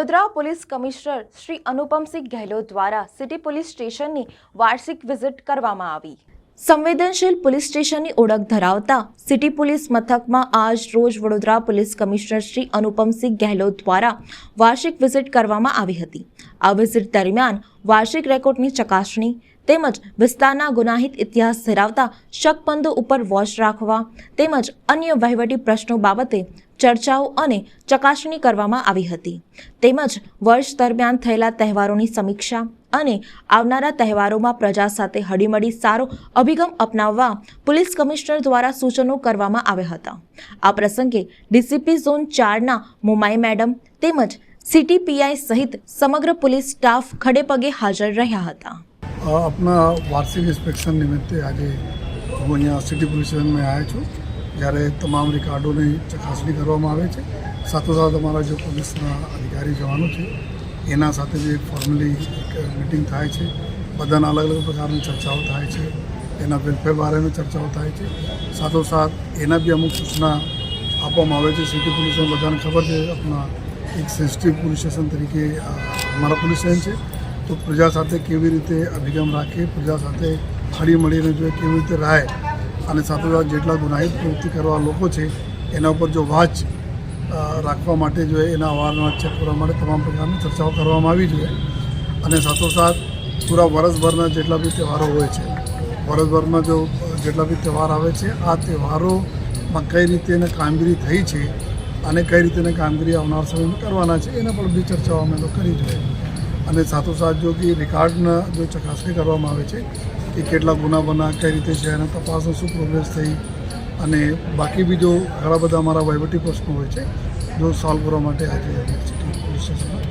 Vadodara police commissioner Shri Anupamsinh Gehlot દ્વારા city police સ્ટેશનની વાર્ષિક વિઝિટ કરવામાં આવી। સંવેદનશીલ પોલીસ સ્ટેશનની ઓળખ ધરાવતા સિટી પોલીસ મથકમાં આજ રોજ વડોદરા પોલીસ કમિશનર શ્રી અનુપમસિંહ ગહેલોત દ્વારા વાર્ષિક વિઝિટ કરવામાં આવી હતી। આ વિઝિટ દરમિયાન વાર્ષિક રેકોર્ડની ચકાસણી તેમજ વિસ્તારના ગુનાહિત ઇતિહાસ ધરાવતા શકમંદો ઉપર વોચ રાખવા તેમજ અન્ય વહીવટી પ્રશ્નો બાબતે ચર્ચાઓ અને ચકાસણી કરવામાં આવી હતી। તેમજ વર્ષ દરમિયાન થયેલા તહેવારોની સમીક્ષા અને આવનારા તહેવારોમાં પ્રજા સાથે હળીમળી સારો અભિગમ અપનાવવા પોલીસ કમિશનર દ્વારા સૂચનો કરવામાં આવ્યા હતા। આ પ્રસંગે ડીસીપી ઝોન 4ના મોમાઈ મેડમ તેમજ સિટી પીઆઈ સહિત સમગ્ર પોલીસ સ્ટાફ ખડેપગે હાજર રહ્યા હતા। अपना वार्षिक इंस्पेक्शन निमित्ते आज હું અહીંયા સિટી પોલીસ સ્ટેશનમાં આવ્યો છું, જ્યારે તમામ રેકોર્ડોની ચકાસણી કરવામાં આવે છે। સાથોસાથ અમારા જે પોલીસના અધિકારી જવાનો છે એના સાથે જે ફોર્મલી એક મિટિંગ થાય છે, બધાના અલગ અલગ પ્રકારની ચર્ચાઓ થાય છે, એના વેલફેર બારેની ચર્ચાઓ થાય છે। સાથોસાથ એના બી અમુક સૂચના આપવામાં આવે છે। સિટી પોલીસને બધાને ખબર છે, આપણા એક સેન્સિટિવ પોલીસ સ્ટેશન તરીકે અમારા પોલીસ સ્ટેશન છે, તો પ્રજા સાથે કેવી રીતે અભિગમ રાખીએ, પ્રજા સાથે હળી મળીને જોઈએ કેવી રીતે રહે, અને સાથોસાથ જેટલા ગુનાહિત પ્રવૃત્તિ કરવા લોકો છે એના ઉપર જો વાચ રાખવા માટે જોઈએ, એના અવારનવાર ચેક કરવા માટે તમામ પ્રકારની ચર્ચાઓ કરવામાં આવી જોઈએ। અને સાથોસાથ પૂરા વર્ષભરના જેટલા બી તહેવારો હોય છે, વર્ષભરમાં જો જેટલા બી તહેવાર આવે છે, આ તહેવારોમાં કઈ રીતે એને કામગીરી થઈ છે અને કઈ રીતે કામગીરી આવનાર સમયમાં કરવાના છે એના પર બી ચર્ચાઓ અમે લોકો કરી જોઈએ। અને સાથોસાથ જો કે રેકોર્ડના જો ચકાસણી કરવામાં આવે છે કે કેટલા ગુના બના, કઈ રીતે છે, અને તપાસનો શું પ્રોગ્રેસ થઈ, અને બાકી બી જો ઘણા બધા અમારા વહીવટી પ્રશ્નો હોય છે જો સોલ્વ કરવા માટે આજે સિટી પોલીસ સ્ટેશનમાં